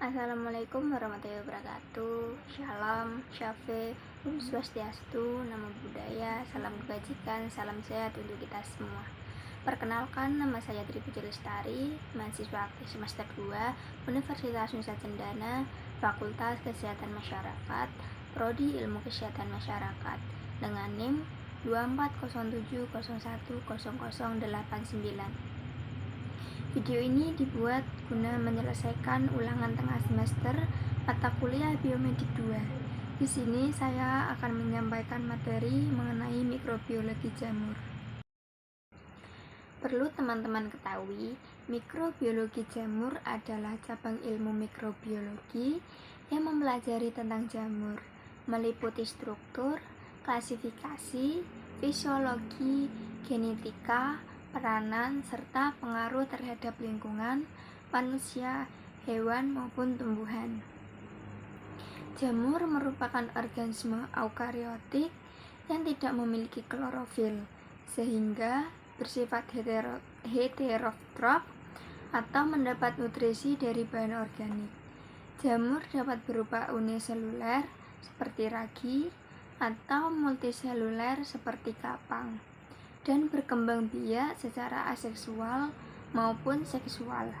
Assalamualaikum warahmatullahi wabarakatuh. Shalom, syafe, Om Swastiastu, Namo Buddhaya, salam kebajikan, salam sehat untuk kita semua. Perkenalkan, nama saya Tri Puji Lestari, mahasiswa aktif semester 2, Universitas Nusa Cendana, Fakultas Kesehatan Masyarakat, Prodi Ilmu Kesehatan Masyarakat, dengan NIM 2407010089. Video ini dibuat guna menyelesaikan ulangan tengah semester mata kuliah Biomedik 2. Di sini saya akan menyampaikan materi mengenai mikrobiologi jamur. Perlu teman-teman ketahui, mikrobiologi jamur adalah cabang ilmu mikrobiologi yang mempelajari tentang jamur, meliputi struktur, klasifikasi, fisiologi, genetika, peranan, serta pengaruh terhadap lingkungan, manusia, hewan, maupun tumbuhan. Jamur merupakan organisme eukariotik yang tidak memiliki klorofil, sehingga bersifat heterotrof atau mendapat nutrisi dari bahan organik. Jamur dapat berupa uniseluler seperti ragi atau multiseluler seperti kapang, dan berkembang biak secara aseksual maupun seksual.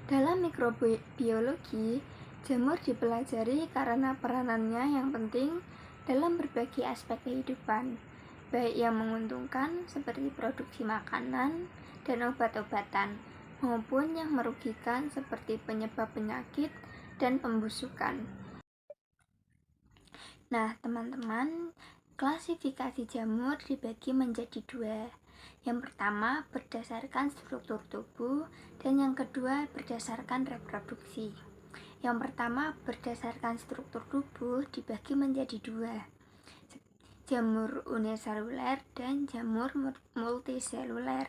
Dalam mikrobiologi, jamur dipelajari karena peranannya yang penting dalam berbagai aspek kehidupan, baik yang menguntungkan seperti produksi makanan dan obat-obatan, maupun yang merugikan seperti penyebab penyakit dan pembusukan. Nah, teman-teman, klasifikasi jamur dibagi menjadi dua. Yang pertama berdasarkan struktur tubuh dan yang kedua berdasarkan reproduksi. Yang pertama berdasarkan struktur tubuh dibagi menjadi dua, jamur uniseluler dan jamur multiseluler.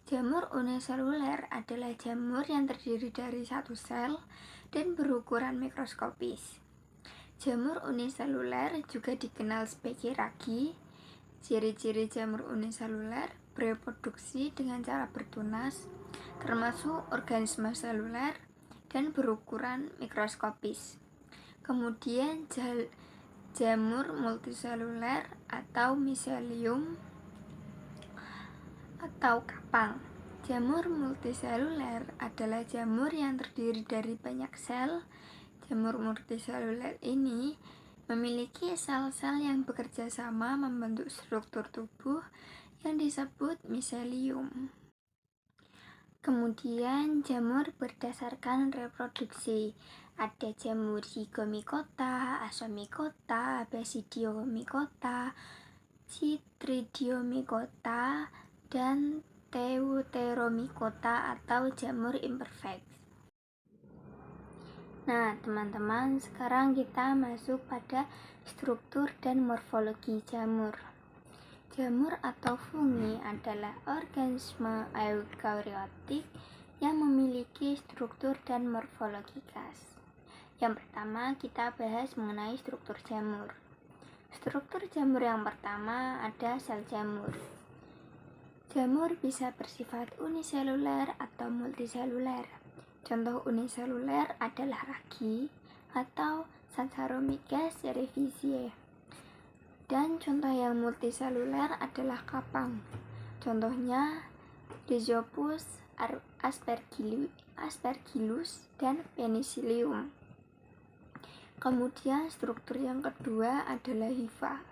Jamur uniseluler adalah jamur yang terdiri dari satu sel dan berukuran mikroskopis. Jamur uniseluler juga dikenal sebagai ragi. Ciri-ciri jamur uniseluler bereproduksi dengan cara bertunas, termasuk organisme seluler dan berukuran mikroskopis. Kemudian jamur multiseluler atau miselium atau kapang. Jamur multiseluler adalah jamur yang terdiri dari banyak sel. Jamur multiseluler ini memiliki sel-sel yang bekerja sama membentuk struktur tubuh yang disebut miselium. Kemudian jamur berdasarkan reproduksi. Ada jamur zygomicota, asomicota, basidiomicota, chytridiomicota, dan deuteromicota atau jamur imperfect. Nah, teman-teman, sekarang kita masuk pada struktur dan morfologi jamur. Jamur atau fungi adalah organisme eukariotik yang memiliki struktur dan morfologi khas. Yang pertama, kita bahas mengenai struktur jamur. Struktur jamur yang pertama ada sel jamur. Jamur bisa bersifat uniseluler atau multiseluler. Contoh uniseluler adalah ragi atau Saccharomyces cerevisiae. Dan contoh yang multiseluler adalah kapang. Contohnya Rhizopus, Aspergillus, dan Penicillium. Kemudian struktur yang kedua adalah hifa.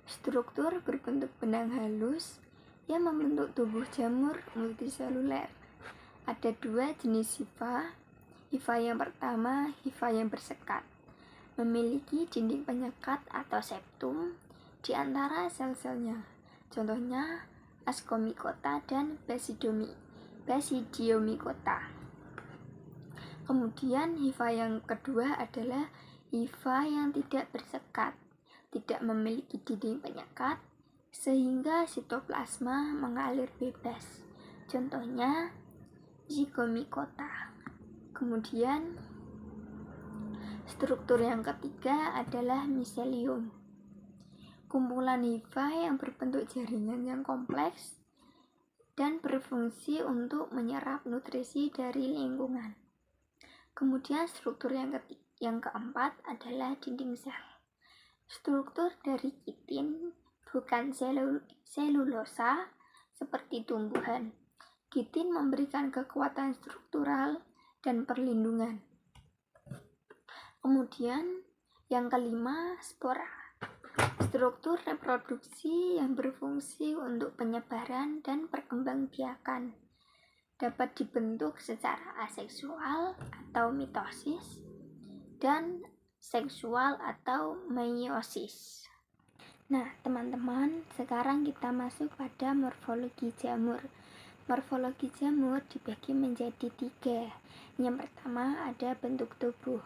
Struktur berbentuk benang halus yang membentuk tubuh jamur multiseluler. Ada dua jenis hifa. Hifa yang pertama, hifa yang bersekat, memiliki dinding penyekat atau septum di antara sel-selnya. Contohnya Ascomycota dan Basidiomycota. Kemudian hifa yang kedua adalah hifa yang tidak bersekat, tidak memiliki dinding penyekat, sehingga sitoplasma mengalir bebas. Contohnya Zygomicota. Kemudian struktur yang ketiga adalah miselium. Kumpulan hifa yang berbentuk jaringan yang kompleks dan berfungsi untuk menyerap nutrisi dari lingkungan. Kemudian struktur yang keempat adalah dinding sel. Struktur dari kitin bukan selulosa seperti tumbuhan. Kitin memberikan kekuatan struktural dan perlindungan. Kemudian yang kelima, spora. Struktur reproduksi yang berfungsi untuk penyebaran dan perkembangbiakan. Dapat dibentuk secara aseksual atau mitosis dan seksual atau meiosis. Nah, teman-teman, sekarang kita masuk pada morfologi jamur. Morfologi jamur dibagi menjadi 3. Yang pertama ada bentuk tubuh.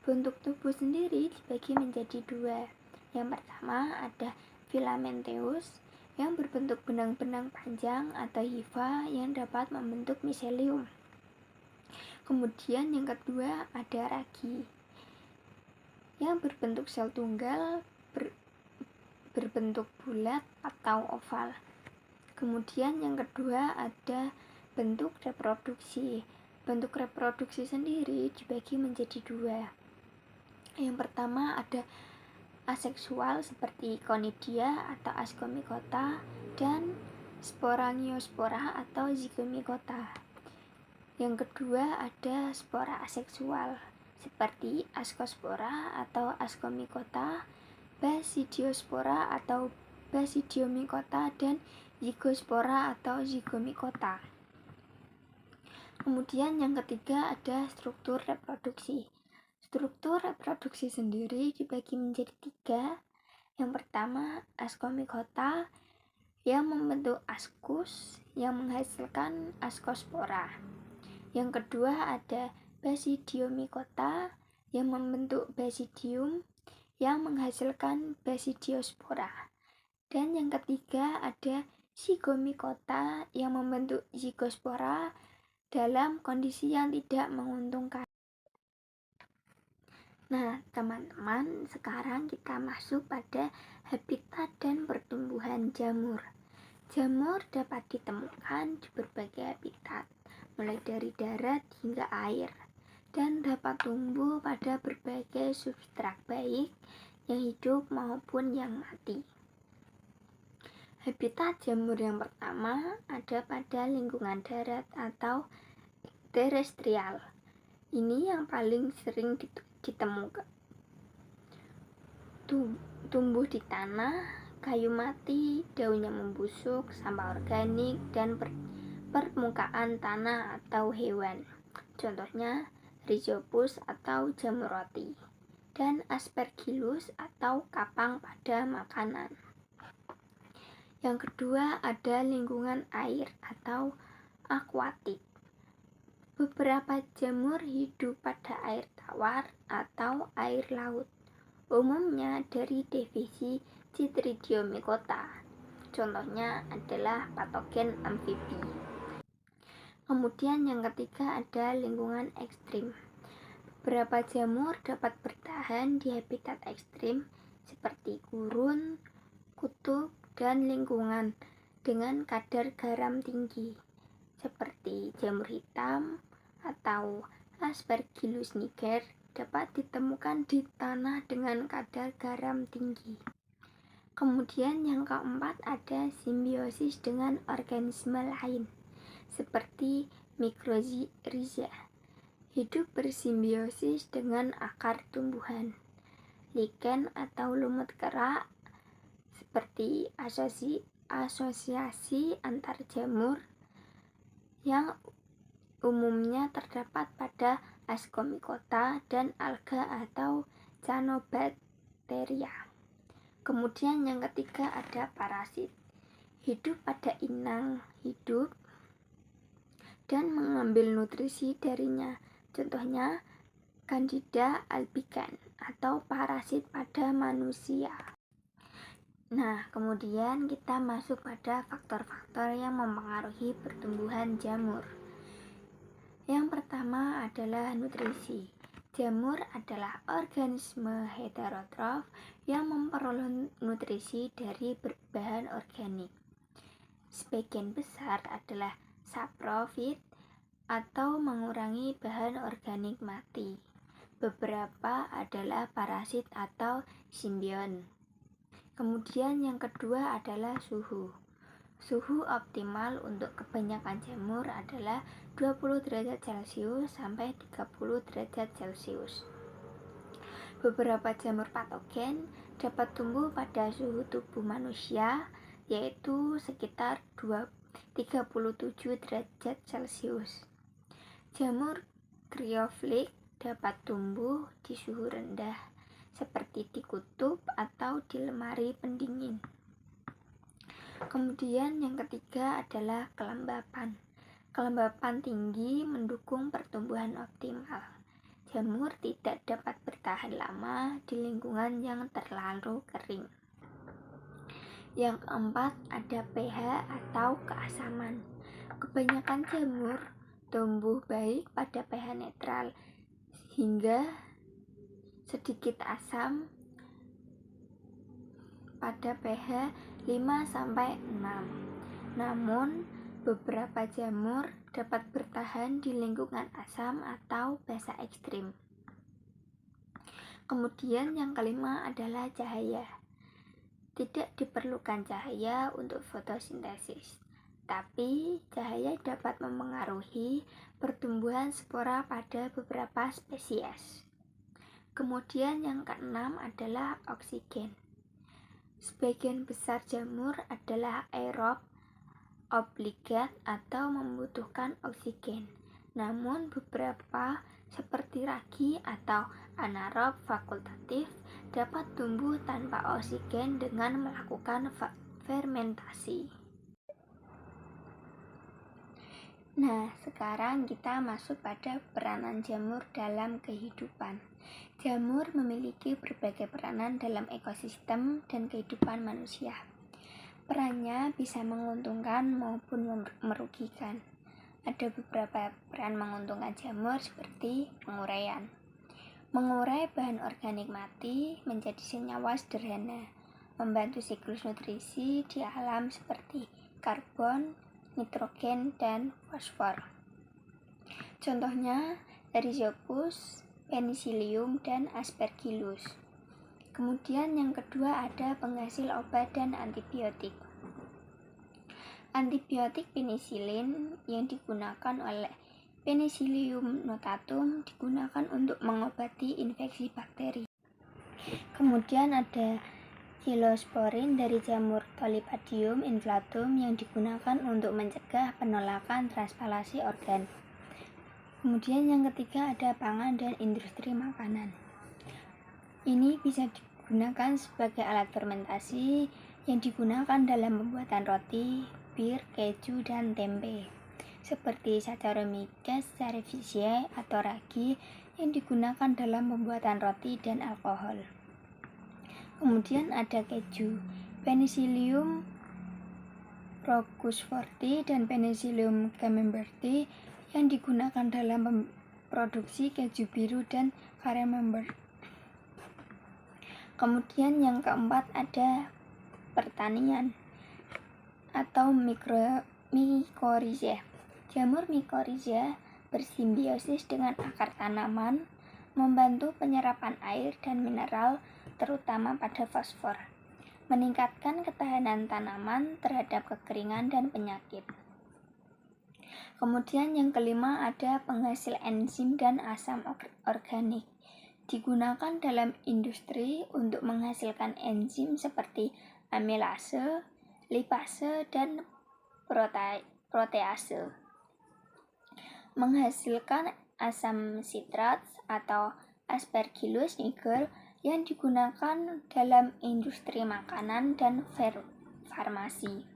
Bentuk tubuh sendiri dibagi menjadi 2. Yang pertama ada filamenteus yang berbentuk benang-benang panjang atau hifa yang dapat membentuk miselium. Kemudian yang kedua ada ragi yang berbentuk sel tunggal berbentuk bulat atau oval. Kemudian yang kedua ada bentuk reproduksi. Bentuk reproduksi sendiri dibagi menjadi 2. Yang pertama ada aseksual seperti conidia atau ascomycota dan sporangiospora atau zygomicota. Yang kedua ada spora aseksual seperti ascospora atau ascomycota, basidiospora atau basidiomycota dan zygospora atau zygomicota. Kemudian yang ketiga ada struktur reproduksi. Struktur reproduksi sendiri dibagi menjadi 3. Yang pertama ascomycota yang membentuk ascus yang menghasilkan ascospora. Yang kedua ada basidiomycota yang membentuk basidium yang menghasilkan basidiospora. Dan yang ketiga ada zygomicota yang membentuk zygospora dalam kondisi yang tidak menguntungkan. Nah, teman-teman, sekarang kita masuk pada habitat dan pertumbuhan jamur. Jamur dapat ditemukan di berbagai habitat, mulai dari darat hingga air, dan dapat tumbuh pada berbagai substrat baik yang hidup maupun yang mati. Habitat jamur yang pertama ada pada lingkungan darat atau terestrial. Ini yang paling sering ditemukan. Tumbuh di tanah, kayu mati, daunnya membusuk, sampah organik, dan permukaan tanah atau hewan. Contohnya Rhizopus atau jamur roti dan Aspergillus atau kapang pada makanan. Yang kedua ada lingkungan air atau akuatik. Beberapa jamur hidup pada air tawar atau air laut, umumnya dari divisi Chytridiomycota. Contohnya adalah patogen amfibi. Kemudian yang ketiga ada lingkungan ekstrim. Beberapa jamur dapat bertahan di habitat ekstrim seperti gurun, kutub, dan lingkungan dengan kadar garam tinggi seperti jamur hitam atau Aspergillus niger dapat ditemukan di tanah dengan kadar garam tinggi. Kemudian yang keempat ada simbiosis dengan organisme lain seperti mycorrhiza, hidup bersimbiosis dengan akar tumbuhan, lichen atau lumut kerak seperti asosiasi antar jamur yang umumnya terdapat pada ascomycota dan alga atau cyanobacteria. Kemudian yang ketiga ada parasit, hidup pada inang hidup dan mengambil nutrisi darinya. Contohnya Candida albicans atau parasit pada manusia. Nah, kemudian kita masuk pada faktor-faktor yang mempengaruhi pertumbuhan jamur. Yang pertama adalah nutrisi. Jamur adalah organisme heterotrof yang memperoleh nutrisi dari berbahan organik. Sebagian besar adalah saprofit atau mengurangi bahan organik mati. Beberapa adalah parasit atau simbion. Kemudian yang kedua adalah suhu. Suhu optimal untuk kebanyakan jamur adalah 20 derajat Celcius sampai 30 derajat Celcius. Beberapa jamur patogen dapat tumbuh pada suhu tubuh manusia, yaitu sekitar 37 derajat Celcius. Jamur cryophyll dapat tumbuh di suhu rendah, seperti di kutub atau di lemari pendingin. Kemudian yang ketiga adalah kelembapan. Kelembapan tinggi mendukung pertumbuhan optimal. Jamur tidak dapat bertahan lama di lingkungan yang terlalu kering. Yang keempat ada pH atau keasaman. Kebanyakan jamur tumbuh baik pada pH netral hingga sedikit asam pada pH 5-6. Namun, beberapa jamur dapat bertahan di lingkungan asam atau basa ekstrim. Kemudian yang kelima adalah cahaya. Tidak diperlukan cahaya untuk fotosintesis, tapi cahaya dapat mempengaruhi pertumbuhan spora pada beberapa spesies. Kemudian yang keenam adalah oksigen. Sebagian besar jamur adalah aerob obligat atau membutuhkan oksigen. Namun beberapa seperti ragi atau anaerob fakultatif dapat tumbuh tanpa oksigen dengan melakukan fermentasi. Nah, sekarang kita masuk pada peranan jamur dalam kehidupan. Jamur memiliki berbagai peranan dalam ekosistem dan kehidupan manusia. Perannya bisa menguntungkan maupun merugikan. Ada beberapa peran menguntungkan jamur seperti penguraian. Mengurai bahan organik mati menjadi senyawa sederhana, membantu siklus nutrisi di alam seperti karbon, nitrogen, dan fosfor. Contohnya Rhizopus, Penicillium, dan Aspergillus. Kemudian yang kedua ada penghasil obat dan antibiotik. Antibiotik penisilin yang digunakan oleh Penicillium notatum digunakan untuk mengobati infeksi bakteri. Kemudian ada Cyclosporin dari jamur Tolipadium inflatum yang digunakan untuk mencegah penolakan transplantasi organ. Kemudian yang ketiga ada pangan dan industri makanan. Ini bisa digunakan sebagai alat fermentasi yang digunakan dalam pembuatan roti, bir, keju, dan tempe. Seperti Saccharomyces cerevisiae atau ragi yang digunakan dalam pembuatan roti dan alkohol. Kemudian ada keju, Penicillium roqueforti dan Penicillium camemberti yang digunakan dalam produksi keju biru dan Camembert. Kemudian yang keempat ada pertanian atau mycorrhizae. Jamur mycorrhizae bersimbiosis dengan akar tanaman, membantu penyerapan air dan mineral terutama pada fosfor, meningkatkan ketahanan tanaman terhadap kekeringan dan penyakit. Kemudian yang kelima ada penghasil enzim dan asam organik. Digunakan dalam industri untuk menghasilkan enzim seperti amilase, lipase, dan protease. Menghasilkan asam sitrat atau Aspergillus niger yang digunakan dalam industri makanan dan farmasi.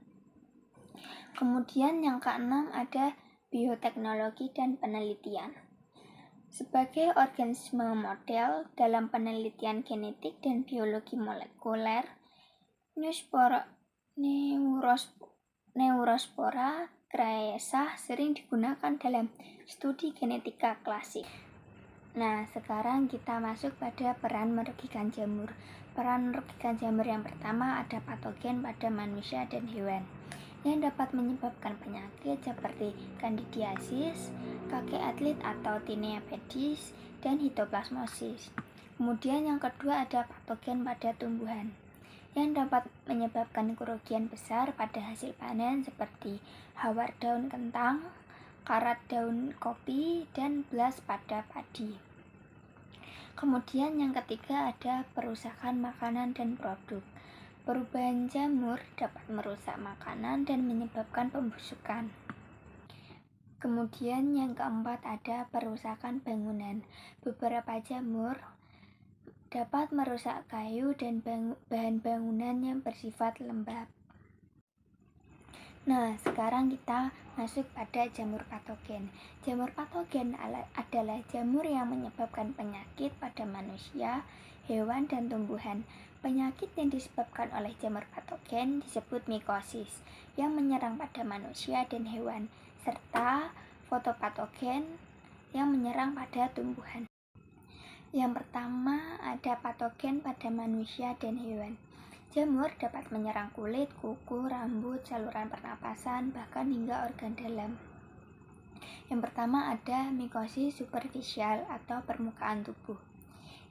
Kemudian yang keenam ada bioteknologi dan penelitian. Sebagai organisme model dalam penelitian genetik dan biologi molekuler, Neurospora craessa sering digunakan dalam studi genetika klasik. Nah, sekarang kita masuk pada peran merugikan jamur. Peran merugikan jamur yang pertama ada patogen pada manusia dan hewan. yang dapat menyebabkan penyakit seperti kandidiasis, kaki atlet atau tinea pedis, dan hitoplasmosis. Kemudian yang kedua ada patogen pada tumbuhan yang dapat menyebabkan kerugian besar pada hasil panen seperti hawar daun kentang, karat daun kopi, dan blas pada padi. Kemudian yang ketiga ada perusakan makanan dan produk. Perubahan jamur dapat merusak makanan dan menyebabkan pembusukan. Kemudian yang keempat ada perusakan bangunan. Beberapa jamur dapat merusak kayu dan bahan bangunan yang bersifat lembab. Nah, sekarang kita masuk pada jamur patogen. Jamur patogen adalah jamur yang menyebabkan penyakit pada manusia, hewan, dan tumbuhan. Penyakit yang disebabkan oleh jamur patogen disebut mikosis, yang menyerang pada manusia dan hewan, serta fotopatogen yang menyerang pada tumbuhan. Yang pertama ada patogen pada manusia dan hewan. Jamur dapat menyerang kulit, kuku, rambut, saluran pernapasan, bahkan hingga organ dalam. Yang pertama ada mikosis superficial atau permukaan tubuh.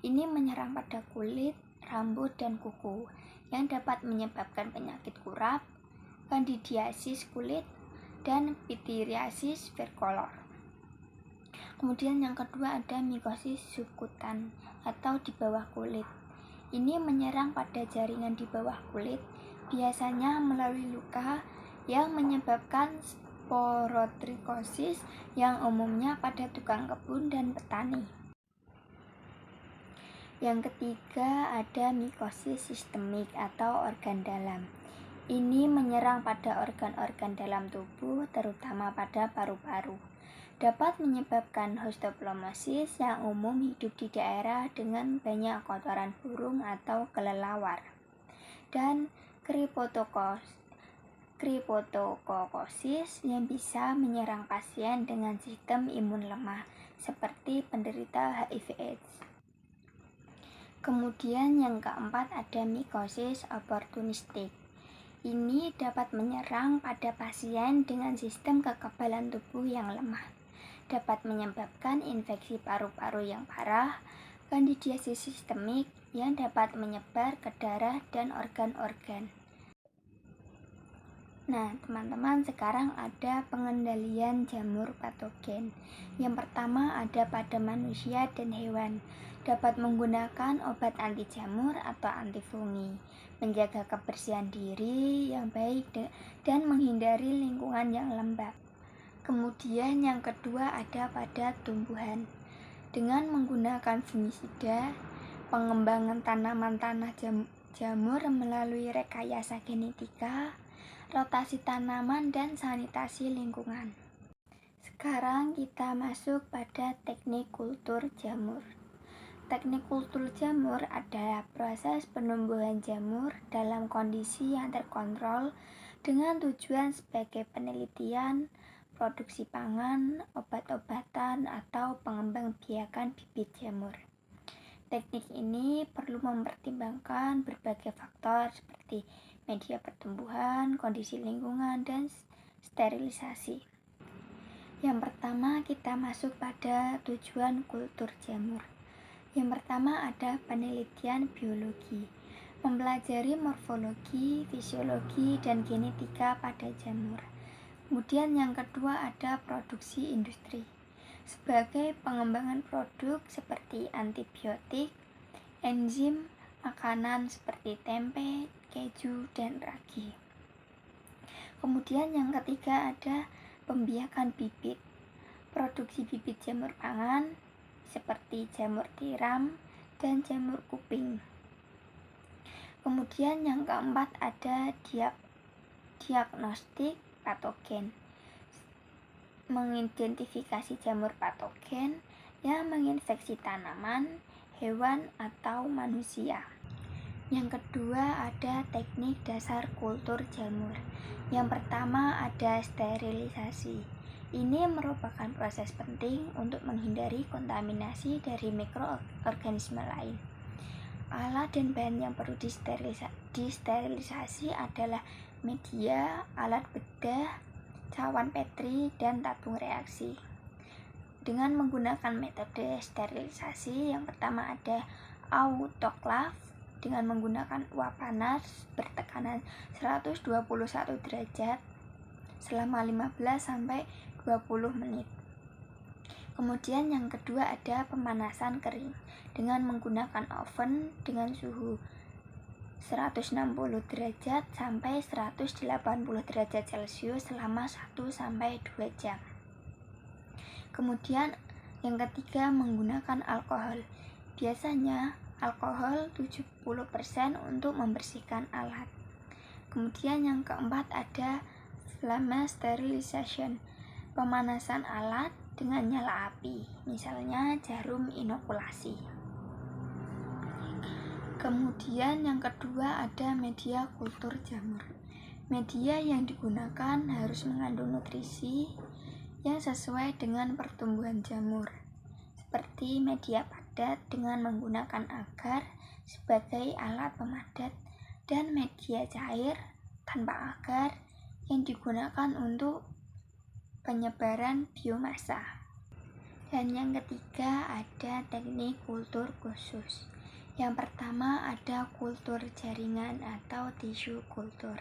Ini menyerang pada kulit, rambut, dan kuku yang dapat menyebabkan penyakit kurap, kandidiasis kulit, dan pityriasis tricolor. Kemudian yang kedua ada mikosis subkutan atau di bawah kulit. Ini menyerang pada jaringan di bawah kulit, biasanya melalui luka yang menyebabkan sporotrikosis yang umumnya pada tukang kebun dan petani. Yang ketiga ada mikosis sistemik atau organ dalam. Ini menyerang pada organ-organ dalam tubuh, terutama pada paru-paru. Dapat menyebabkan histoplasmosis yang umum hidup di daerah dengan banyak kotoran burung atau kelelawar, dan kripotokokosis yang bisa menyerang pasien dengan sistem imun lemah seperti penderita HIV/AIDS. Kemudian yang keempat ada mikosis oportunistik. Ini dapat menyerang pada pasien dengan sistem kekebalan tubuh yang lemah. Dapat menyebabkan infeksi paru-paru yang parah, kandidiasis sistemik yang dapat menyebar ke darah dan organ-organ. Nah, teman-teman, sekarang ada pengendalian jamur patogen. Yang pertama ada pada manusia dan hewan. Dapat menggunakan obat anti jamur atau anti fungi, menjaga kebersihan diri yang baik dan menghindari lingkungan yang lembab. Kemudian yang kedua ada pada tumbuhan. Dengan menggunakan fungisida, pengembangan tanaman tanah jamur melalui rekayasa genetika, rotasi tanaman, dan sanitasi lingkungan. Sekarang kita masuk pada teknik kultur jamur. Teknik kultur jamur adalah proses penumbuhan jamur dalam kondisi yang terkontrol dengan tujuan sebagai penelitian, produksi pangan, obat-obatan, atau pengembangbiakan bibit jamur. Teknik ini perlu mempertimbangkan berbagai faktor seperti media pertumbuhan, kondisi lingkungan, dan sterilisasi. Yang pertama kita masuk pada tujuan kultur jamur. Yang pertama ada penelitian biologi, mempelajari morfologi, fisiologi, dan genetika pada jamur. Kemudian yang kedua ada produksi industri, sebagai pengembangan produk seperti antibiotik, enzim, makanan seperti tempe, keju, dan ragi. Kemudian yang ketiga ada pembiakan bibit, produksi bibit jamur pangan seperti jamur tiram dan jamur kuping. Kemudian yang keempat ada diagnostik patogen, mengidentifikasi jamur patogen yang menginfeksi tanaman, hewan, atau manusia. Yang kedua ada teknik dasar kultur jamur. Yang pertama ada sterilisasi. Ini merupakan proses penting untuk menghindari kontaminasi dari mikroorganisme lain. Alat dan bahan yang perlu disterilisasi adalah media, alat bedah, cawan Petri, dan tabung reaksi. Dengan menggunakan metode sterilisasi, yang pertama ada autoklaf dengan menggunakan uap panas bertekanan 121 derajat selama 15-20 menit. Kemudian yang kedua ada pemanasan kering dengan menggunakan oven dengan suhu 160 derajat sampai 180 derajat Celcius selama 1-2 jam. Kemudian yang ketiga menggunakan alkohol. Biasanya alkohol 70% untuk membersihkan alat. Kemudian yang keempat ada flame sterilization, pemanasan alat dengan nyala api, misalnya jarum inokulasi. Kemudian yang kedua ada media kultur jamur. Media yang digunakan harus mengandung nutrisi yang sesuai dengan pertumbuhan jamur, seperti media padat dengan menggunakan agar sebagai alat pemadat dan media cair tanpa agar yang digunakan untuk penyebaran biomasa. Dan yang ketiga ada teknik kultur khusus. Yang pertama ada kultur jaringan atau tisu kultur.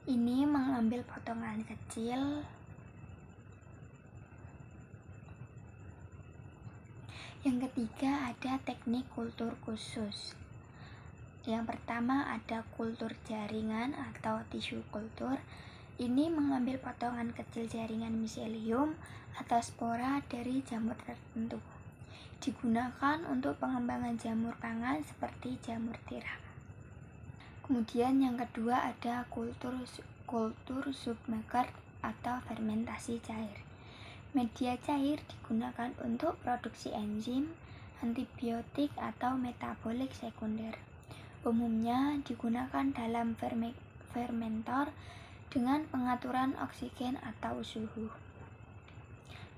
Ini mengambil potongan kecil. Yang ketiga ada teknik kultur khusus. Yang pertama ada kultur jaringan atau tisu kultur. Ini mengambil potongan kecil jaringan miselium atau spora dari jamur tertentu. Digunakan untuk pengembangan jamur pangan seperti jamur tiram. Kemudian yang kedua ada kultur submerged atau fermentasi cair. Media cair digunakan untuk produksi enzim, antibiotik atau metabolik sekunder. Umumnya digunakan dalam fermentor dengan pengaturan oksigen atau suhu.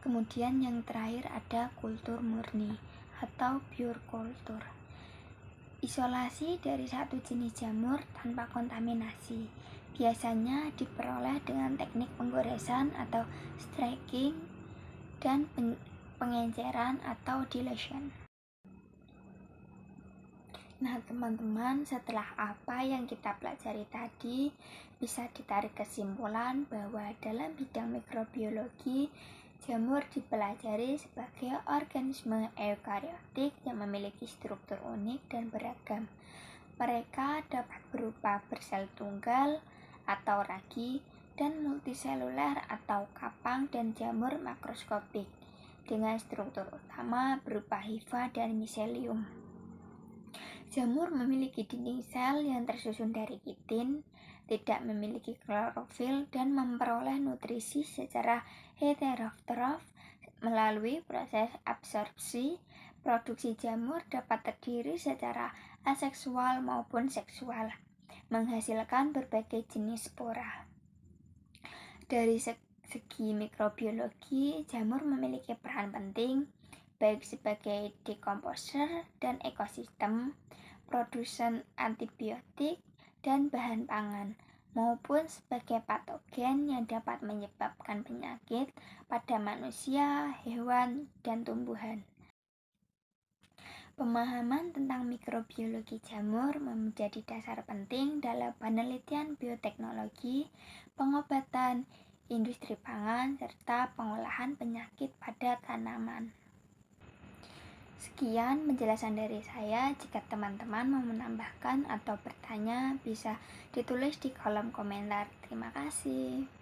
Kemudian yang terakhir ada kultur murni atau pure culture. Isolasi dari satu jenis jamur tanpa kontaminasi. Biasanya diperoleh dengan teknik penggoresan atau stacking dan pengenceran atau dilution. Nah teman-teman, setelah apa yang kita pelajari tadi, bisa ditarik kesimpulan bahwa dalam bidang mikrobiologi, jamur dipelajari sebagai organisme eukariotik yang memiliki struktur unik dan beragam. Mereka dapat berupa bersel tunggal atau ragi, dan multiseluler atau kapang dan jamur makroskopik dengan struktur utama berupa hifa dan miselium. Jamur memiliki dinding sel yang tersusun dari kitin, tidak memiliki klorofil dan memperoleh nutrisi secara heterotrof melalui proses absorpsi. Produksi jamur dapat terdiri secara aseksual maupun seksual, menghasilkan berbagai jenis spora. Dari segi mikrobiologi, jamur memiliki peran penting baik sebagai decomposer dan ekosistem, produsen antibiotik dan bahan pangan, maupun sebagai patogen yang dapat menyebabkan penyakit pada manusia, hewan, dan tumbuhan. Pemahaman tentang mikrobiologi jamur menjadi dasar penting dalam penelitian bioteknologi, pengobatan, industri pangan, serta pengolahan penyakit pada tanaman. Sekian penjelasan dari saya. Jika teman-teman mau menambahkan atau bertanya, bisa ditulis di kolom komentar. Terima kasih.